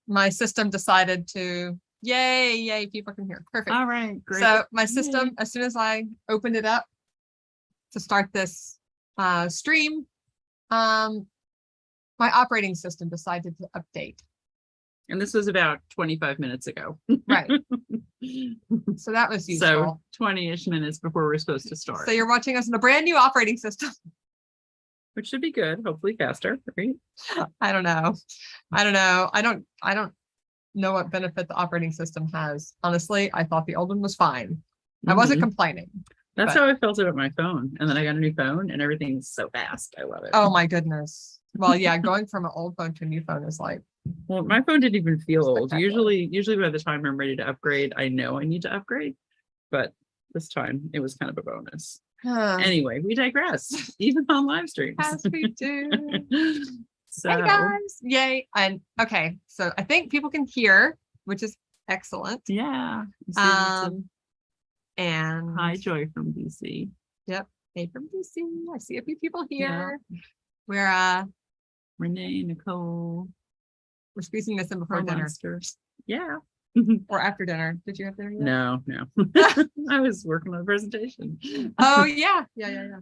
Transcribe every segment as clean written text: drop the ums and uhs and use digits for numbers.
my system decided to, yay, people can hear. Perfect. All right, great. So my system, as soon as I opened it up to start this stream, my operating system decided to update. And this was about 25 minutes ago. Right. So that was useful. So 20-ish minutes before we're supposed to start. So you're watching us in a brand new operating system. Which should be good, hopefully faster, right? I don't know. I don't know what benefit the operating system has. Honestly, I thought the old one was fine. I wasn't complaining. That's how I felt about my phone. And then I got a new phone and everything's so fast. I love it. Oh my goodness. Well, yeah, going from an old phone to a new phone is like, well, my phone didn't even feel old. Usually by the time I'm ready to upgrade, I know I need to upgrade. But this time it was kind of a bonus. Anyway, we digress, even on live streams. As we do. So, hey guys, yay. And okay, so I think people can hear, which is excellent. Yeah. And hi, Joy from DC. Yep. Hey from DC. I see a few people here. Yeah. Renee, Nicole. We're squeezing this in before dinner. Monsters. Yeah. Or after dinner. Did you have dinner yet? No. I was working on a presentation. Oh yeah. Yeah.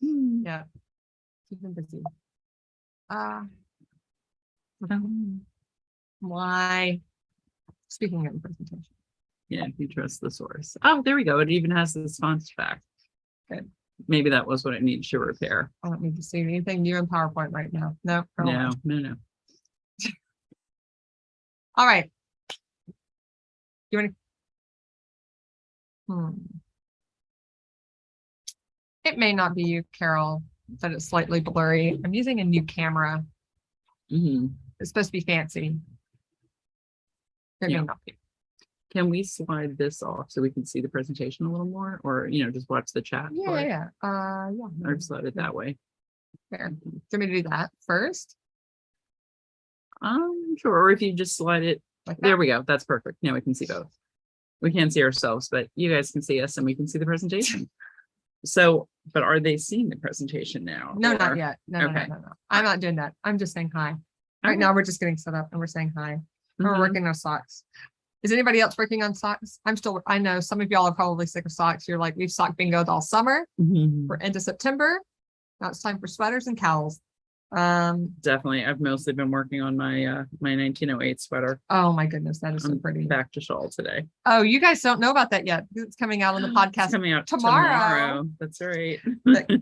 She's been busy. Why? Speaking of the presentation. Yeah, if you trust the source. Oh, there we go. It even has this font fact. Good. Maybe that was what it needs to repair. I don't need to see anything new in PowerPoint right now. No. No. All right. You want to? It may not be you, Carol, that it's slightly blurry. I'm using a new camera. It's supposed to be fancy. It may not be. Can we slide this off so we can see the presentation a little more, or just watch the chat? Yeah. Or slide it that way. Fair. Do you want me to do that first? Sure. Or if you just slide it like that. There we go. That's perfect. Now we can see both. We can't see ourselves, but you guys can see us and we can see the presentation. So, but are they seeing the presentation now? No, not yet. No. I'm not doing that. I'm just saying hi. Right now we're just getting set up and we're saying hi. We're working on socks. Is anybody else working on socks? I know some of y'all are probably sick of socks. You're like, we've sock bingoed all summer. We're into September. Now it's time for sweaters and cowls. Definitely. I've mostly been working on my my 1908 sweater. Oh my goodness, that is so pretty. Back to shawl today. Oh, you guys don't know about that yet. It's coming out on the podcast. It's coming out tomorrow. That's right.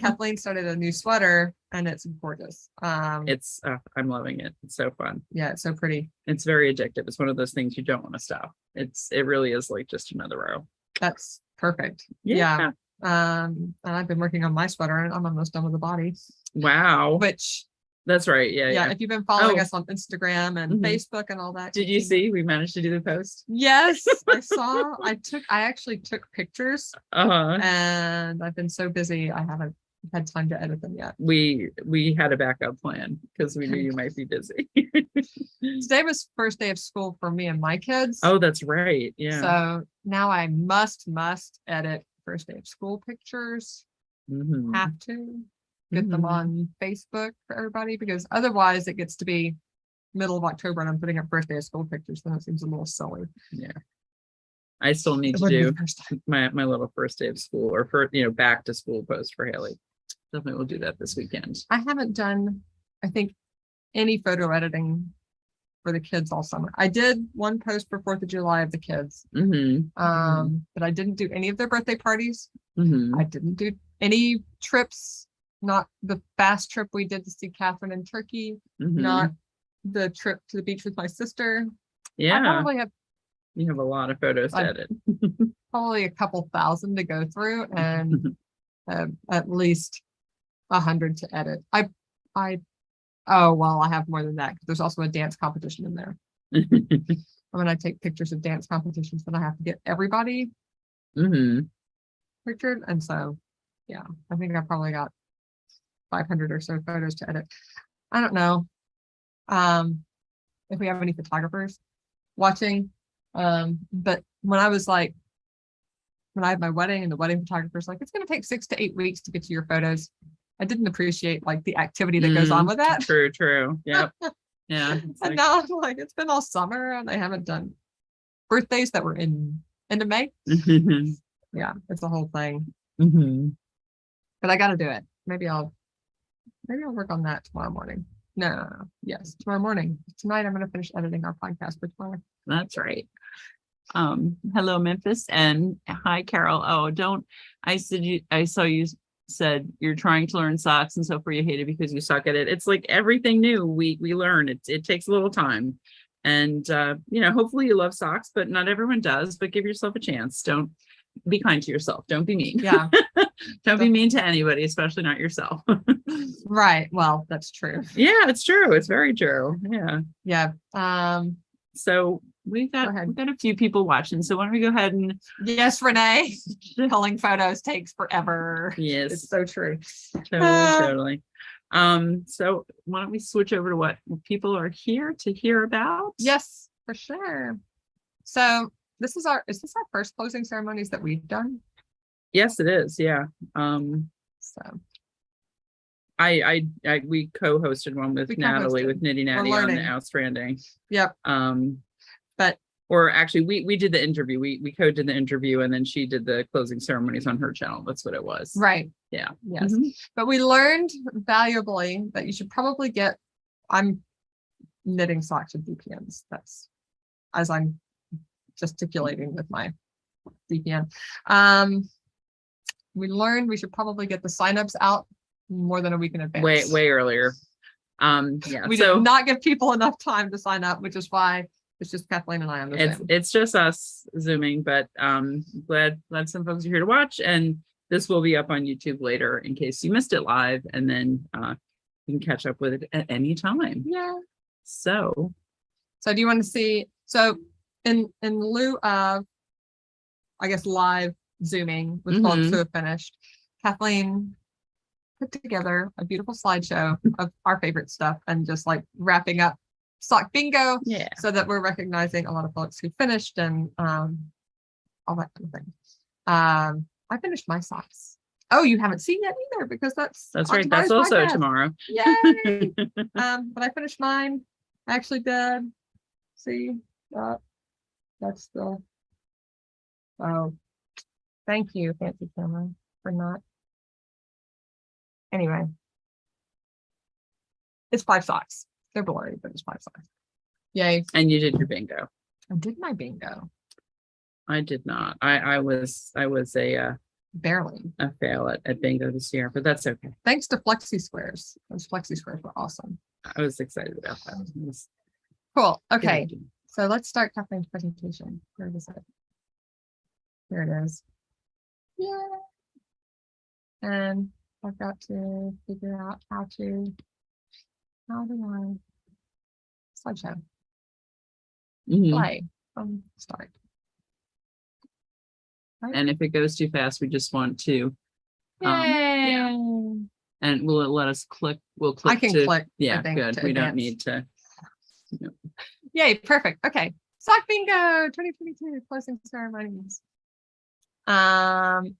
Kathleen started a new sweater and it's gorgeous. It's I'm loving it. It's so fun. Yeah, it's so pretty. It's very addictive. It's one of those things you don't want to stop. It really is like just another row. That's perfect. Yeah. And I've been working on my sweater and I'm almost done with the body. Wow. Which that's right. Yeah. If you've been following us on Instagram and Facebook and all that. Did you see we managed to do the post? Yes, I saw. I actually took pictures. And I've been so busy I haven't had time to edit them yet. We had a backup plan because we knew you might be busy. Today was first day of school for me and my kids. Oh, that's right. Yeah. So now I must edit first day of school pictures. Have to get them on Facebook for everybody, because otherwise it gets to be middle of October and I'm putting up first day of school pictures. Then it seems a little silly. Yeah. I still need to do my little first day of school or back to school post for Haley. Definitely will do that this weekend. I haven't done, I think, any photo editing for the kids all summer. I did one post for 4th of July of the kids. But I didn't do any of their birthday parties. I didn't do any trips. Not the fast trip we did to see Catherine in Turkey, not the trip to the beach with my sister. Yeah. I probably have, you have a lot of photos to edit. Probably a couple thousand to go through and at least 100 to edit. I have more than that because there's also a dance competition in there. When I take pictures of dance competitions, then I have to get everybody pictured. And so, yeah, I think I probably got 500 or so photos to edit. I don't know if we have any photographers watching, but when I had my wedding and the wedding photographer's like, it's going to take 6 to 8 weeks to get to your photos. I didn't appreciate like the activity that goes on with that. True. Yep. Yeah. And now I'm like, it's been all summer and I haven't done birthdays that were in end of May. Yeah, it's a whole thing. But I got to do it. Maybe I'll work on that tomorrow morning. No. Yes, tomorrow morning. Tonight I'm going to finish editing our podcast for tomorrow. That's right. Hello, Memphis, and hi, Carol. Oh, I saw you said you're trying to learn socks and so far you hate it because you suck at it. It's like everything new we learn. It takes a little time. And hopefully you love socks, but not everyone does. But give yourself a chance. Don't be kind to yourself. Don't be mean. Yeah. Don't be mean to anybody, especially not yourself. Right. Well, that's true. Yeah, it's true. It's very true. Yeah. Yeah. So we've got a few people watching. So why don't we go ahead and yes, Renee, pulling photos takes forever. Yes, it's so true. Totally. So why don't we switch over to what people are here to hear about? Yes, for sure. So is this our first closing ceremonies that we've done? Yes, it is. Yeah. So we co-hosted one with Natalie with Nitty Natty on the Outstanding. Yep. Or actually we did the interview. We co-did the interview and then she did the closing ceremonies on her channel. That's what it was. Right. Yeah. Yes. But we learned valuably that you should probably I'm knitting socks with DPNs. That's as I'm gesticulating with my DPN. We learned we should probably get the signups out more than a week in advance. Way earlier. Yeah. We did not give people enough time to sign up, which is why it's just Kathleen and I on the Zoom. It's just us Zooming, but glad some folks are here to watch, and this will be up on YouTube later in case you missed it live, and then you can catch up with it at any time. Yeah. So do you want to see? So in lieu of, I guess, live Zooming with folks who have finished, Kathleen put together a beautiful slideshow of our favorite stuff and just like wrapping up sock bingo, so that we're recognizing a lot of folks who finished and all that kind of thing. I finished my socks. Oh, you haven't seen that either because that's right. That's also tomorrow. Yay! But I finished mine. I actually did. See that? That's the. Oh, thank you, fancy camera, for not. Anyway, it's 5 socks. They're blurry, but it's 5 socks. Yay. And you did your bingo. I did my bingo. I did not. I was barely a fail at bingo this year, but that's okay. Thanks to Flexi Squares. Those Flexi Squares were awesome. I was excited about that. Cool. Okay. So let's start Kathleen's presentation. Where is it? Here it is. Yeah. And I've got to figure out how do I slideshow play from start. Right? And if it goes too fast, we just want to and will it let us click? We'll click. I can click. Yeah, good. We don't need to. Yay, perfect. Okay. Sock bingo 2022 closing ceremonies. And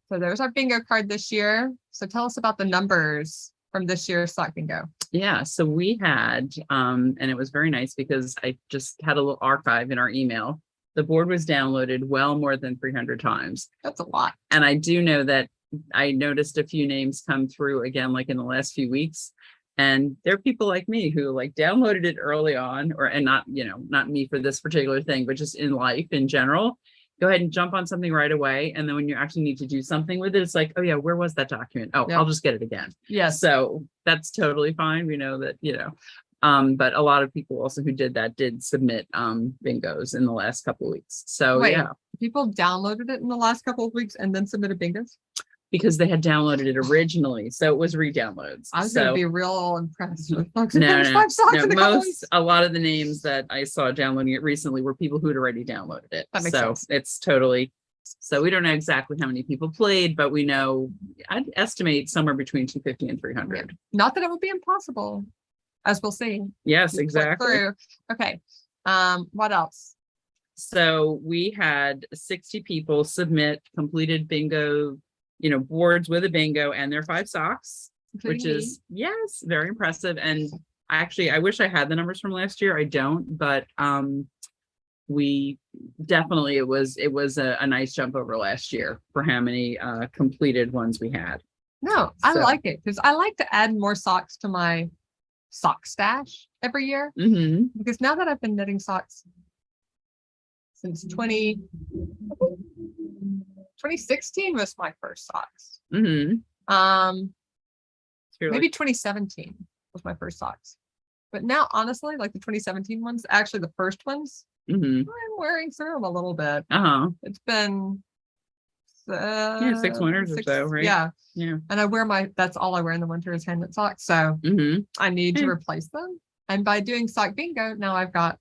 so there's our bingo card this year. So tell us about the numbers from this year's sock bingo. Yeah, so we had, and it was very nice because I just had a little archive in our email. The board was downloaded well more than 300 times. That's a lot. And I do know that I noticed a few names come through again, like in the last few weeks. And there are people like me who like downloaded it early on, and not me for this particular thing, but just in life in general. Go ahead and jump on something right away. And then when you actually need to do something with it, it's like, oh yeah, where was that document? Oh, I'll just get it again. Yeah. So that's totally fine. We know that, but a lot of people also who did that did submit bingos in the last couple of weeks. So people downloaded it in the last couple of weeks and then submitted bingos? Because they had downloaded it originally. So it was re-downloads. I was going to be real impressed with folks. A lot of the names that I saw downloading it recently were people who had already downloaded it. That makes sense. It's totally, so we don't know exactly how many people played, but we know, I'd estimate somewhere between 250 and 300. Yeah. Not that it would be impossible, as we'll see. Yes, exactly. Okay. What else? So we had 60 people submit completed bingo, boards with a bingo and their 5 socks, including which is very impressive. And I wish I had the numbers from last year. I don't, but we definitely, it was a nice jump over last year for how many completed ones we had. No, I So- like it because I like to add more socks to my sock stash every year. Because now that I've been knitting socks since 2016 was my first socks. So you're Maybe 2017 was my first socks. But now, honestly, like the 2017 ones, actually the first ones, I'm wearing through them a little bit. It's been 6 winters or so, right? Yeah. Yeah. And I wear that's all I wear in the winter is hand knit socks. So I need to replace them. And by doing sock bingo, now I've got,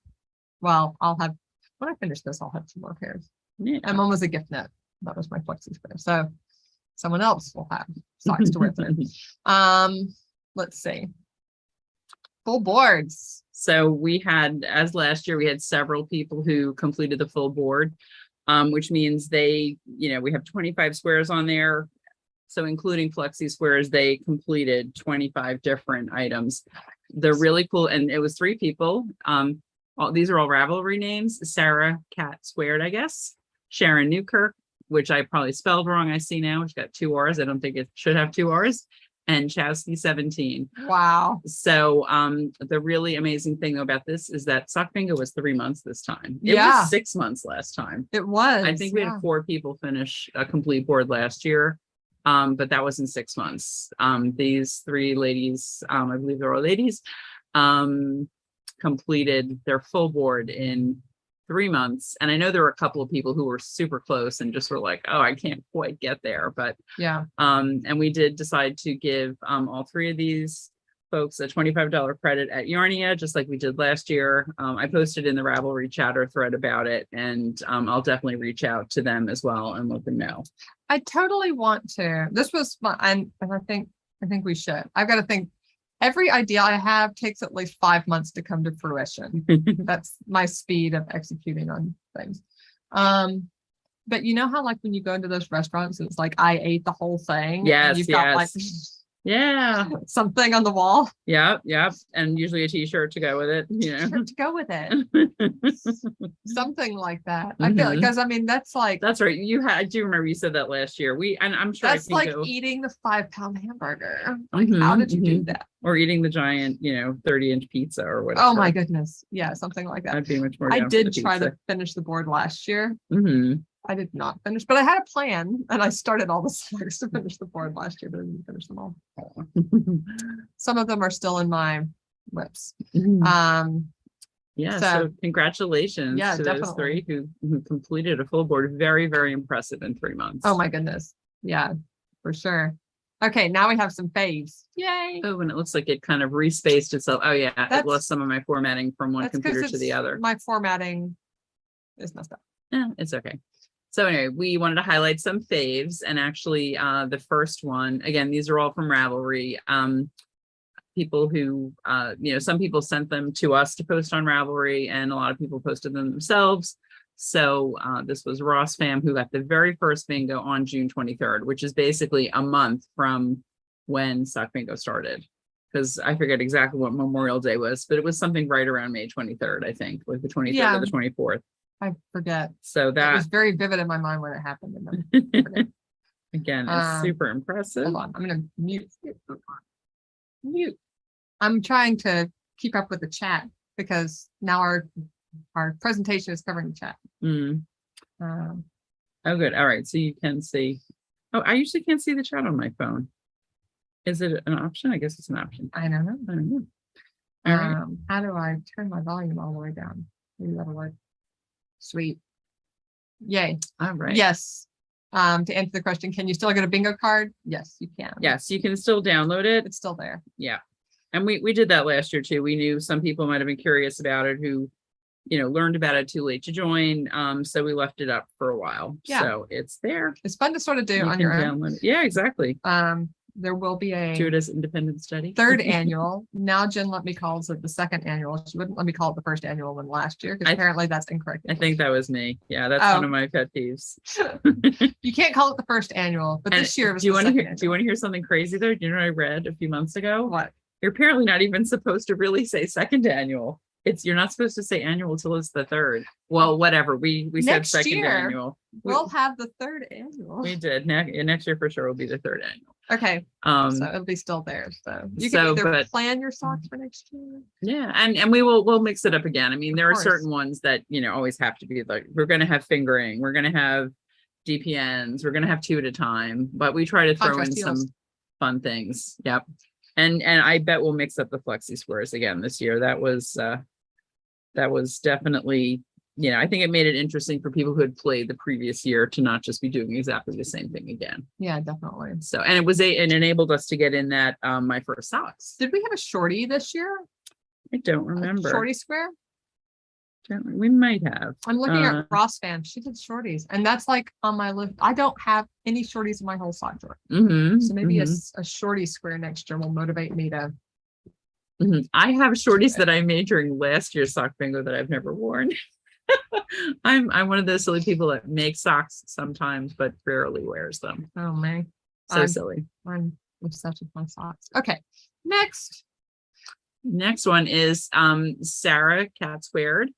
when I finish this, I'll have 2 more pairs. Yeah. And one was a gift knit. That was my flexi square. So someone else will have socks to wear through. Let's see. Full boards. So we had, as last year, we had several people who completed the full board, which means we have 25 squares on there. So including flexi squares, they completed 25 different items. They're really cool. And it was 3 people. These are all Ravelry names. Sarah Cat Squared, I guess. Sharon Newkirk, which I probably spelled wrong. I see now, which got 2 R's. I don't think it should have 2 R's. And Chowsky 17. Wow. So the really amazing thing about this is that sock bingo was 3 months this time. It was 6 months last time. It was. I think we had 4 people finish a complete board last year. But that was in 6 months. These 3 ladies, I believe they're all ladies, completed their full board in 3 months. And I know there were a couple of people who were super close and just were like, oh, I can't quite get there. But and we did decide to give all 3 of these folks a $25 credit at Yarnia, just like we did last year. I posted in the Ravelry chatter thread about it, and I'll definitely reach out to them as well and let them know. I totally want to. This was fun, and I think we should. I've got to think. Every idea I have takes at least 5 months to come to fruition. That's my speed of executing on things. But you know how like when you go into those restaurants, it's like I ate the whole thing. Yes, and you've got like something on the wall. Yep. And usually a t-shirt to go with it. To go with it. Something like that. I feel like, because I mean that's right. I do remember you said that last year. I'm sure that's like eating the 5-pound hamburger. Like, how did you do that? Or eating the giant, 30-inch pizza or whatever. Oh my goodness. Yeah, something like that. I'd be much more. I did try to finish the board last year. I did not finish, but I had a plan and I started all the slides to finish the board last year, but I didn't finish them all. Some of them are still in my whips. So congratulations to those 3 who completed a full board. Very, very impressive in 3 months. Oh my goodness. Yeah, for sure. Okay, now we have some faves. Yay. Oh, and it looks like it kind of respaced itself. Oh yeah, it lost some of my formatting from one computer to the other. My formatting is messed up. Yeah, it's okay. So anyway, we wanted to highlight some faves, and actually the first one, again, these are all from Ravelry. People who, some people sent them to us to post on Ravelry, and a lot of people posted them themselves. So this was Ross Fam, who got the very first bingo on June 23rd, which is basically a month from when sock bingo started. Because I forget exactly what Memorial Day was, but it was something right around May 23rd, I think, like the 23rd or the 24th. I forget. So that was very vivid in my mind when it happened. Again, it's super impressive. Hold on, I'm gonna mute. I'm trying to keep up with the chat because now our presentation is covering the chat. Oh, good. All right, so you can see. Oh, I usually can't see the chat on my phone. Is it an option? I guess it's an option. I don't know. All right. How do I turn my volume all the way down? Maybe that'll work. Sweet. Yay. All right. Yes. To answer the question, can you still get a bingo card? Yes, you can. Yes, you can still download it. It's still there. Yeah. And we did that last year too. We knew some people might have been curious about it who, learned about it too late to join. So we left it up for a while. Yeah. So it's there. It's fun to sort of do on your own. Yeah, exactly. There will be a do it as independent study. 3rd annual. Now Jen let me call it the 2nd annual. She wouldn't let me call it the 1st annual one last year because apparently that's incorrect. I think that was me. Yeah, that's one of my pet peeves. You can't call it the 1st annual, but this year was. Do you want to hear something crazy though? Do you know what I read a few months ago? What? You're apparently not even supposed to really say second annual. You're not supposed to say annual till it's the third. Well, whatever. We said Next second year, annual. We'll have the third annual. We did. Next year for sure will be the third annual. Okay. So it'll be still there. So you can either plan your socks for next year. Yeah, and we'll mix it up again. I mean, there are certain ones that always have to be like, we're gonna have fingering, we're gonna have DPNs, we're gonna have 2 at a time, but we try to throw in some fun things. Yep. And I bet we'll mix up the flexi squares again this year. That was definitely, I think it made it interesting for people who had played the previous year to not just be doing exactly the same thing again. Yeah, definitely. So, and it enabled us to get in that my first socks. Did we have a shorty this year? I don't remember. Shorty square? We might have. I'm looking at Ross fan. She did shorties, and that's like on my list. I don't have any shorties in my whole sock drawer. So maybe a shorty square next year will motivate me to. I have shorties that I made during last year's sock bingo that I've never worn. I'm one of those silly people that make socks sometimes, but rarely wears them. Oh man, so silly. I'm obsessed with my socks. Okay, next one is Sarah Cat Squared,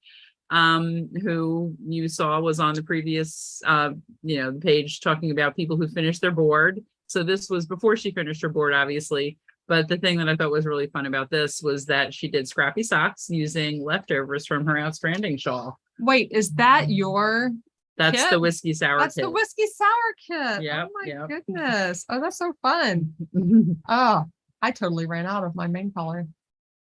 who you saw was on the previous the page talking about people who finished their board. So this was before she finished her board, obviously. But the thing that I thought was really fun about this was that she did scrappy socks using leftovers from her outstanding shawl. Wait, is that your That's kit? the whiskey sour That's kit. the whiskey sour kit. Yep, oh my goodness. Oh, that's so fun. Oh, I totally ran out of my main color.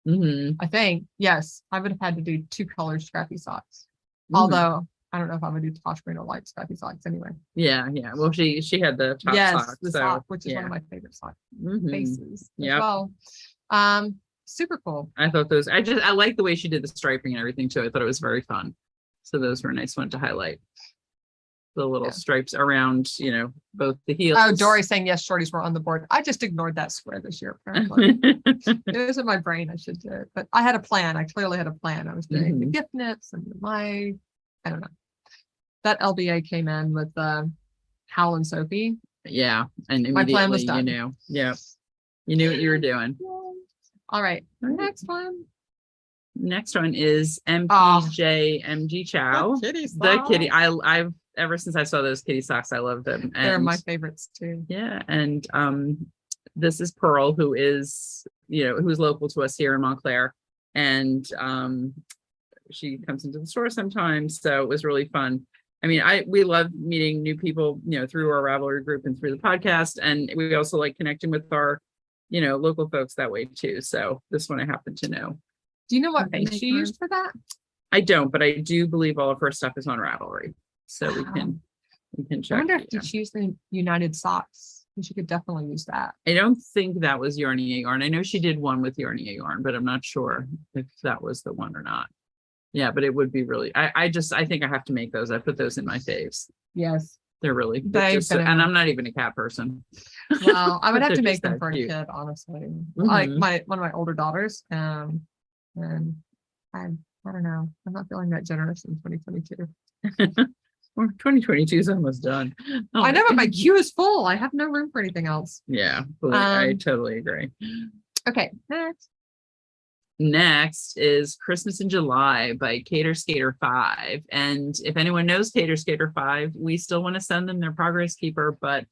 I think. Yes, I would have had to do 2 color scrappy socks. Although I don't know if I would do Tosh Green or light scrappy socks anyway. Yeah. Well, she had the top sock, the sock, which is one of my favorite sock faces as well. Super cool. I thought those. I like the way she did the striping and everything too. I thought it was very fun. So those were a nice one to highlight. The little stripes around, both the heels. Oh, Dory saying yes, shorties were on the board. I just ignored that square this year. Apparently, it was in my brain. I should do it, but I had a plan. I clearly had a plan. I was doing the gift knits and I don't know. That LBA came in with Hal and Sophie. Yeah, and my plan was done. You knew what you were doing. All right, next one. Next one is mpjmgchow. The kitty. I've ever since I saw those kitty socks, I love them. And they're my favorites too. Yeah, and this is Pearl, who is who's local to us here in Montclair, and she comes into the store sometimes, so it was really fun. I mean, we love meeting new people, through our Ravelry group and through the podcast, and we also like connecting with our, local folks that way too. So this one I happen to know. Do you know what base she used for that? I don't, but I do believe all of her stuff is on Ravelry, so we can check. I wonder if she used the United socks. She could definitely use that. I don't think that was Yarnia yarn. I know she did one with Yarnia yarn, but I'm not sure if that was the one or not. Yeah, but it would be really. I think I have to make those. I put those in my faves. Yes, they're really. And I'm not even a cat person. Well, I would have to make them for a kid, honestly. Like one of my older daughters, and I don't know. I'm not feeling that generous in 2022. Well, 2022 is almost done. I know, but my queue is full. I have no room for anything else. Yeah, I totally agree. Okay, Next is Christmas in July by Cater Skater 5. And if anyone knows Cater Skater 5, we still want to send them their progress keeper, but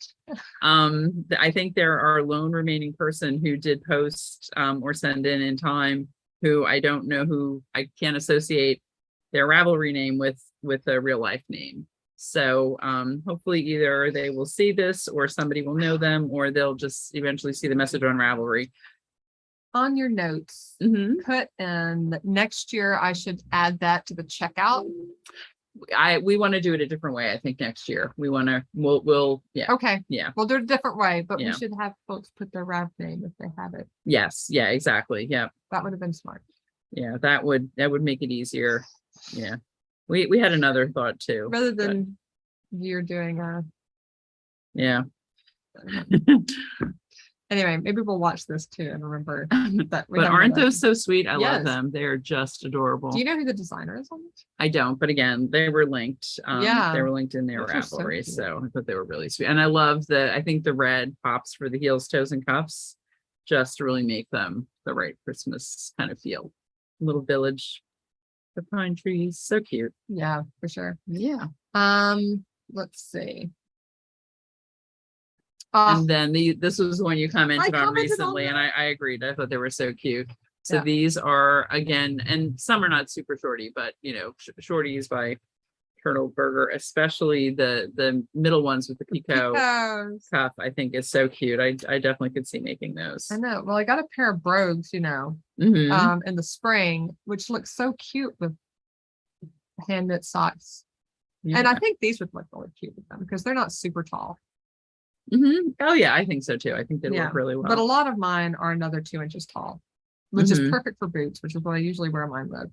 I think they're our lone remaining person who did post or send in time, who I don't know, who I can't associate their Ravelry name with a real life name. So hopefully either they will see this or somebody will know them, or they'll just eventually see the message on Ravelry. On your notes, put in next year, I should add that to the checkout. We want to do it a different way. I think next year we'll yeah. Okay. Yeah. We'll do it a different way, but we should have folks put their Rav name if they have it. Yes. Yeah, exactly. Yeah. That would have been smart. Yeah, that would make it easier. Yeah. We had another thought too. Rather than you're doing yeah. Anyway, maybe we'll watch this too and remember that. But aren't those so sweet? I love them. They're just adorable. Do you know who the designer is on this? I don't, but again, they were linked. They were linked in their Ravelry, so I thought they were really sweet. And I love I think the red pops for the heels, toes, and cuffs. just to really make them the right Christmas kind of feel. Little village, the pine trees, so cute. Yeah, for sure. Yeah. Let's see. And then this was the one you commented on recently, on and I agreed. I thought they were so cute. So Yeah. these are, again, and some are not super shorty, but you know, shorties by Turtle Burger, especially the middle ones with the Pico cuff, I think is so cute. I definitely could see making those. I know. Well, I got a pair of brogues, you know, Mhm. in the spring, which looks so cute with hand knit socks. And I think these would look really cute with them because they're not super tall. Oh yeah, I think so too. I think they work really well. But a lot of mine are another 2 inches tall, which is perfect for boots, which is what I usually wear mine with.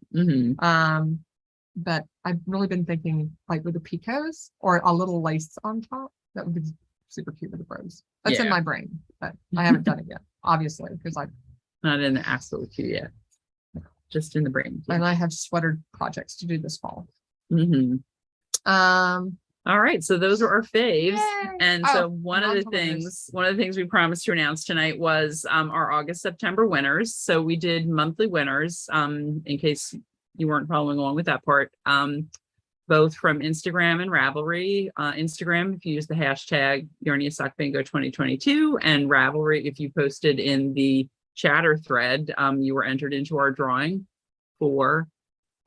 But I've really been thinking like with the picos or a little lace on top. That would be super cute with the brogues. That's in my brain, but I haven't done it yet, obviously, because I'm not in the absolute queue yet. Just in the brain. And I have sweater projects to do this fall. All right, so those are our faves. Yay! And so one of the things we promised to announce tonight was our August, September winners. So we did monthly winners, in case you weren't following along with that part, both from Instagram and Ravelry. Instagram, if you use the hashtag Yarnia Sock Bingo 2022, and Ravelry, if you posted in the chatter thread, you were entered into our drawing for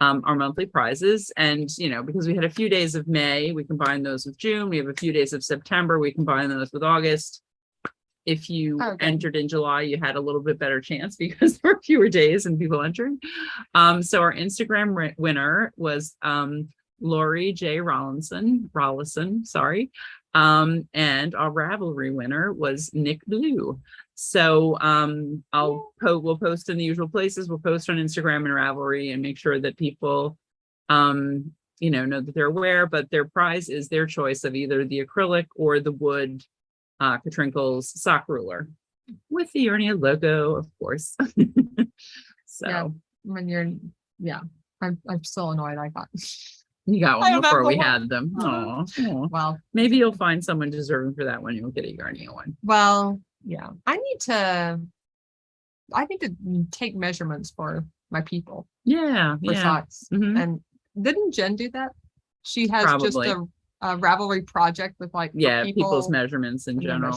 our monthly prizes. And, you know, because we had a few days of May, we combined those with June. We have a few days of September, we combine those with August. If you entered in July, you had a little bit better chance because there were fewer days and people entering. So our Instagram winner was Lori J. Rollison, sorry. And our Ravelry winner was Nick Blue. So we'll post in the usual places. We'll post on Instagram and Ravelry and make sure that people know that they're aware, but their prize is their choice of either the acrylic or the wood Katrinkles sock ruler with the Yarnia logo, of course. So yeah, when I'm still annoyed I got you got one before we had them. Oh, well, maybe you'll find someone deserving for that one. You'll get a Yarnia one. Well, yeah, I need to take measurements for my people. Yeah, for socks. And didn't Jen do that? She has just a Ravelry project with like people's measurements in general.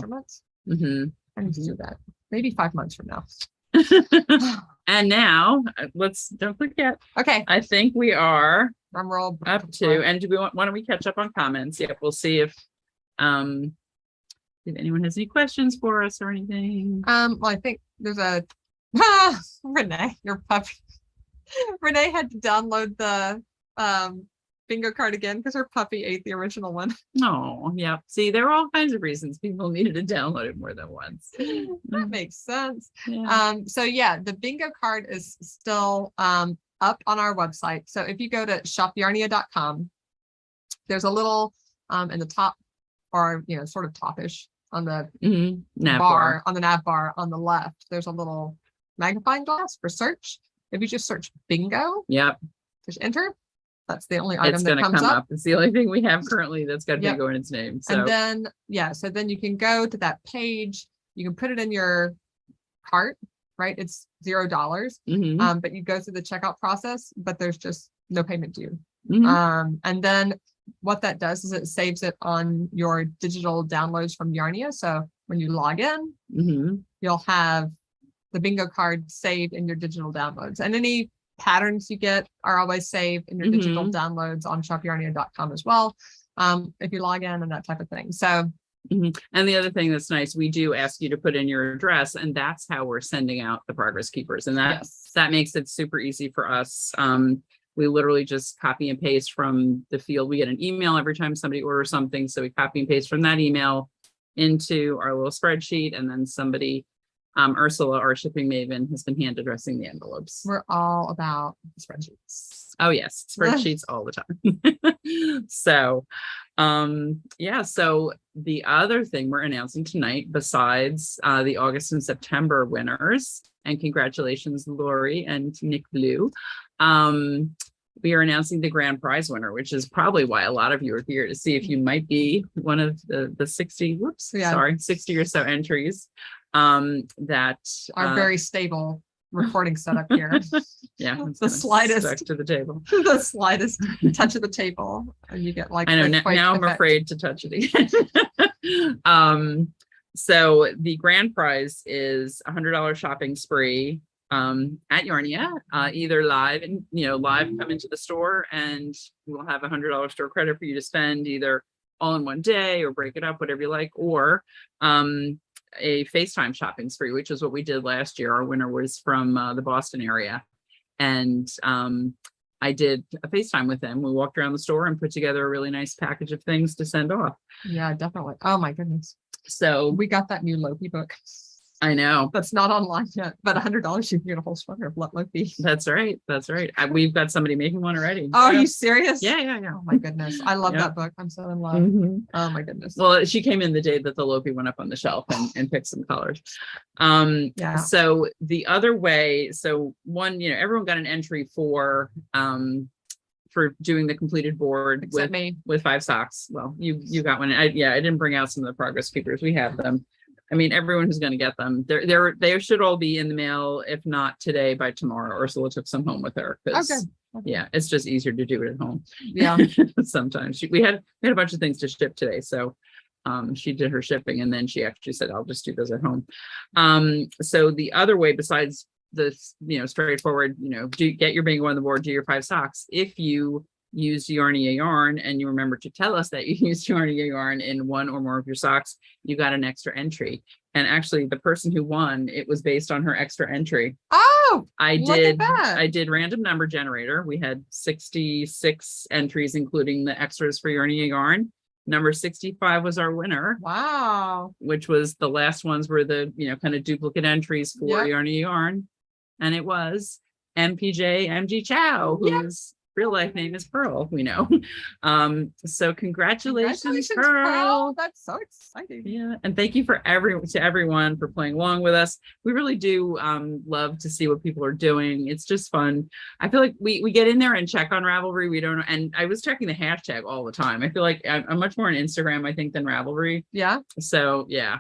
I need to do that. Maybe 5 months from now. And now don't forget. Okay. I think we are up to, and why don't we catch up on comments? Yeah, we'll see if anyone has any questions for us or anything. Well, I think there's a Renee, your puppy. Renee had to download the bingo card again because her puppy ate the original one. Oh, yeah. See, there are all kinds of reasons people needed to download it more than once. That makes sense. Yeah. So yeah, the bingo card is still up on our website. So if you go to shopyarnia.com, there's a little in the top, or sort of topish on the nav bar on the left, there's a little magnifying glass for search. If you just search bingo, just enter. That's the only item that comes up. It's the only thing we have currently that's got bingo in its name. So. And then, so then you can go to that page. You can put it in your cart, right? It's $0. But you go through the checkout process, but there's just no payment due. And then what that does is it saves it on your digital downloads from Yarnia. So when you log in, you'll have the bingo card saved in your digital downloads, and any patterns you get are always saved in your digital downloads on shopyarnia.com as well, if you log in and that type of thing. So and the other thing that's nice, we do ask you to put in your address, and that's how we're sending out the progress keepers, and that makes it super easy for us. We literally just copy and paste from the field. We get an email every time somebody orders something, so we copy and paste from that email into our little spreadsheet, and then somebody, Ursula, our shipping maven, has been hand addressing the envelopes. We're all about spreadsheets. Oh yes, spreadsheets all the time. So so the other thing we're announcing tonight, besides the August and September winners, and congratulations Lori and Nick Blue, we are announcing the grand prize winner, which is probably why a lot of you are here, to see if you might be one of the 60 or so entries. that our very stable recording setup here. Yeah, the slightest stuck to the table. the slightest touch of the table, and you get like I know now I'm afraid to touch it again. So the grand prize is $100 shopping spree at Yarnia, either live and live come into the store and we'll have $100 store credit for you to spend either all in one day or break it up, whatever you like, or a FaceTime shopping spree, which is what we did last year. Our winner was from the Boston area. And I did a FaceTime with them. We walked around the store and put together a really nice package of things to send off. Yeah, definitely. Oh my goodness. So we got that new Loki book. I know. That's not online yet, but $100 you can get a whole sweater of Loki. That's right. That's right. We've got somebody making one already. Oh, are you serious? Yeah. Oh my goodness. I love that book. I'm so in love. Oh my goodness. Well, she came in the day that the Loki went up on the shelf and picked some colors. Yeah. So the other way, so one, everyone got an entry for doing the completed board with 5 socks. Well, you got one. I didn't bring out some of the progress keepers. We have them. I mean, everyone who's going to get them, they should all be in the mail, if not today, by tomorrow. Ursula took some home with her. Okay. Yeah, it's just easier to do it at home. Yeah. Sometimes we had a bunch of things to ship today. So she did her shipping and then she actually said, I'll just do those at home. So the other way besides the, straightforward, get your bingo on the board, do your 5 socks. If you used Yarnia yarn and you remember to tell us that you used Yarnia yarn in one or more of your socks, you got an extra entry. And actually the person who won, it was based on her extra entry. Oh, I did random number generator. We had 66 entries, including the extras for Yarnia yarn. Number 65 was our winner. Wow. Which was the last ones were the, kind of duplicate entries for Yarnia yarn. And it was mpjmgchow, who's real life name is Pearl, we know. So congratulations, Pearl. That's so exciting. Yeah, and thank you to everyone for playing along with us. We really do love to see what people are doing. It's just fun. I feel like we get in there and check on Ravelry. We don't, and I was checking the hashtag all the time. I feel like I'm much more on Instagram, I think, than Ravelry. Yeah. So yeah,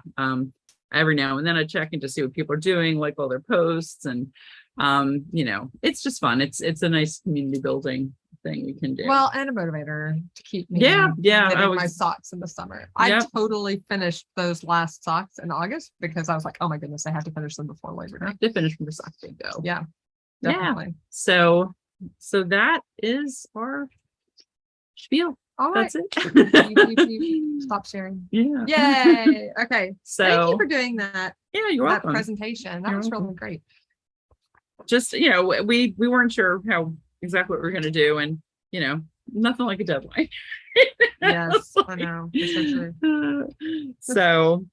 every now and then I check in to see what people are doing, like all their posts, and it's just fun. It's a nice community building thing we can do. Well, and a motivator to keep me getting my socks in the summer. I totally finished those last socks in August because I was like, oh my goodness, I have to finish them before Labor Day. I have to finish from the sock bingo. Yeah, definitely. Yeah. So that is our spiel. All right. That's it. Stop sharing. Yeah. Yay. Okay. So thank you for doing that. Yeah, you're welcome. That presentation. That was really great. Just, we weren't sure exactly what we were going to do, and nothing like a deadline. Yes, I know. So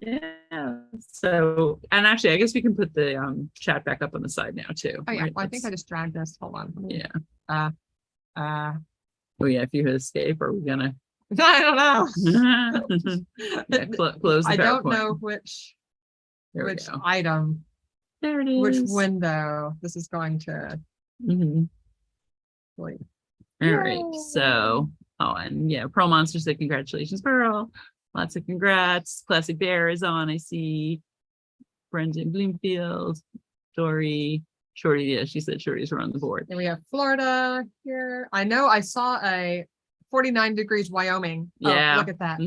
and actually I guess we can put the chat back up on the side now too. Oh yeah, right? Well, I think I just dragged this. Hold on. Yeah. Oh yeah, if you hit escape, are we gonna I don't know. Close the I don't PowerPoint. know which go. item. There it is. Which window this is going to. All right. So, and Pearl Monster said, congratulations, Pearl. Lots of congrats. Classic Bear is on. I see Brendan Bloomfield, Dory, Shorty. Yeah, she said Shorty's were on the board. And we have Florida here. I know I saw a 49 degrees Wyoming. Yeah. Oh, look at that.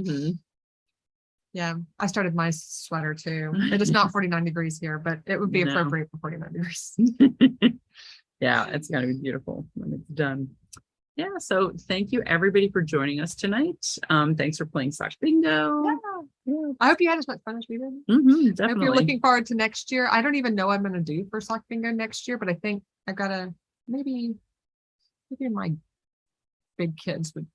Yeah, I started my sweater too. It is not 49 degrees here, but it would be appropriate for 49 degrees. Yeah, it's going to be beautiful when it's done. Yeah, so thank you everybody for joining us tonight. Thanks for playing Sock Bingo. Yeah. I hope you had as much fun as we did. Definitely. I hope you're looking forward to next year. I don't even know what I'm going to do for Sock Bingo next year, but I think I've got to maybe my big kids would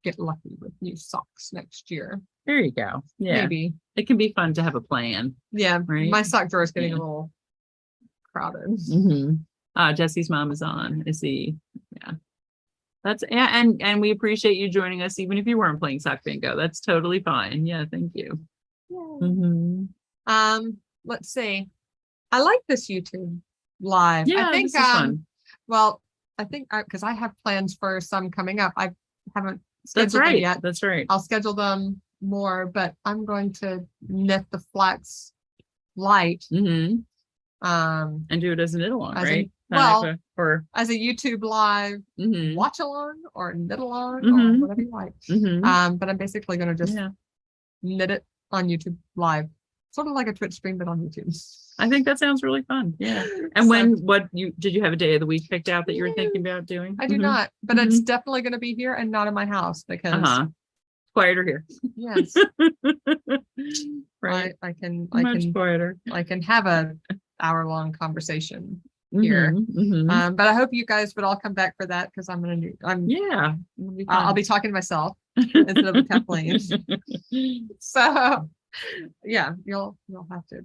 get lucky with new socks next year. There you go. Yeah, maybe it can be fun to have a plan. Yeah, right? My sock drawer is getting a little crowded. Jesse's mom is on. I see. Yeah, and we appreciate you joining us, even if you weren't playing Sock Bingo. That's totally fine. Yeah, thank you. Let's see. I like this YouTube live. Yeah, I think this is fun. Well, I think because I have plans for some coming up. I haven't scheduled them yet. That's right. I'll schedule them more, but I'm going to knit the flax light. And do it as a knit along, right? Or as a YouTube live watch along or knit along or whatever you like. But I'm basically going to just knit it on YouTube live, sort of like a Twitch stream, but on YouTube. I think that sounds really fun. Yeah. And did you have a day of the week picked out that you were thinking about doing? I do not, but it's definitely going to be here and not in my house because quieter here. Yes. Right. I can quieter. I can have a hour-long conversation here. But I hope you guys would all come back for that because I'll be talking to myself instead of Kathleen. So yeah, you'll have to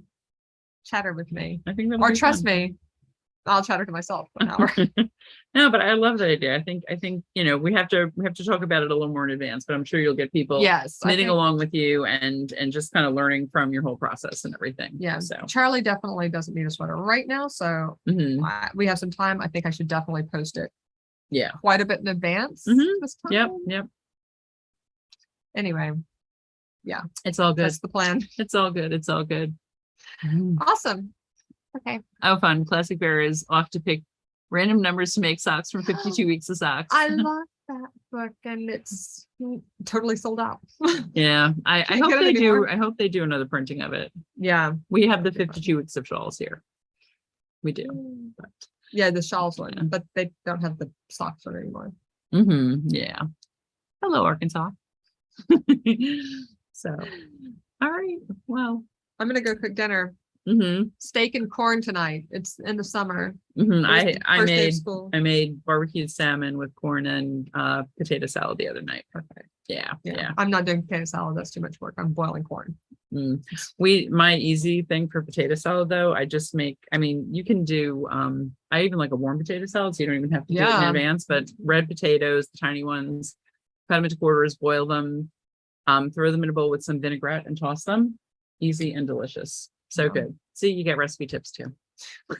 chatter with me. I think or trust me, I'll chatter to myself for an hour. No, but I love that idea. I think we have to talk about it a little more in advance, but I'm sure you'll get people knitting along with you and just kind of learning from your whole process and everything. Yeah. So Charlie definitely doesn't need a sweater right now, so we have some time. I think I should definitely post it. Yeah. Quite a bit in advance this time. Yep. Anyway. Yeah. It's all good. That's the plan. It's all good. Awesome. Okay. Oh, fun. Classic Bear is off to pick random numbers to make socks from 52 weeks of socks. I love that book and it's totally sold out. Yeah. I hope they do. I hope they do another printing of it. Yeah. We have the 52 weeks of shawls here. We do. But. Yeah, the shawls one, but they don't have the socks one anymore. Yeah. Hello, Arkansas. So, all right. Well, I'm gonna go cook dinner. Steak and corn tonight. It's in the summer. I made barbecued salmon with corn and potato salad the other night. Perfect. Yeah. I'm not doing potato salad. That's too much work. I'm boiling corn. My easy thing for potato salad though, I just make. I mean, you can do. I even like a warm potato salad, so you don't even have to do it in advance. But red potatoes, the tiny ones, cut them into quarters, boil them, throw them in a bowl with some vinaigrette, and toss them. Easy and delicious. So good. See, you get recipe tips too.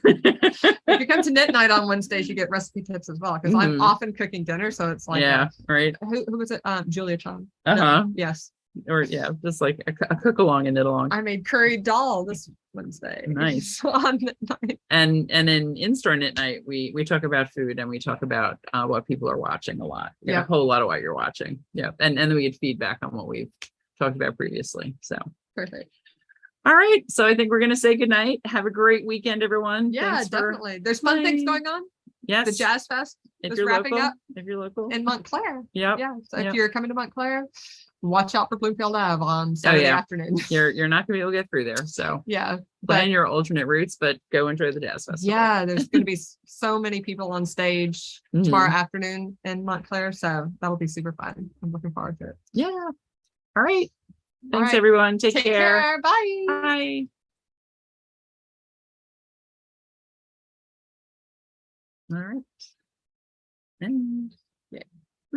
If you come to knit night on Wednesdays, you get recipe tips as well. Because I'm often cooking dinner, so it's like right. Who was it? Julia Chong. Yes. Or just like a cook along and knit along. I made curry dal this Wednesday. Nice. On knit night. And in in-store knit night, we talk about food and we talk about what people are watching a lot. A whole lot of what you're watching. Yeah. And then we get feedback on what we've talked about previously. So perfect. All right. So I think we're going to say goodnight. Have a great weekend, everyone. Yeah, definitely. There's fun things going on. Yes. The Jazz Fest is wrapping up. If you're local. In Montclair. Yeah. So if you're coming to Montclair, watch out for Bloomfield Ave on Saturday afternoon. You're not going to be able to get through there. So plan your alternate routes, but go enjoy the Jazz Festival. Yeah, there's going to be so many people on stage tomorrow afternoon in Montclair. So that'll be super fun. I'm looking forward to it. Yeah. All right. Thanks, everyone. Take care. Bye. Bye. All right. And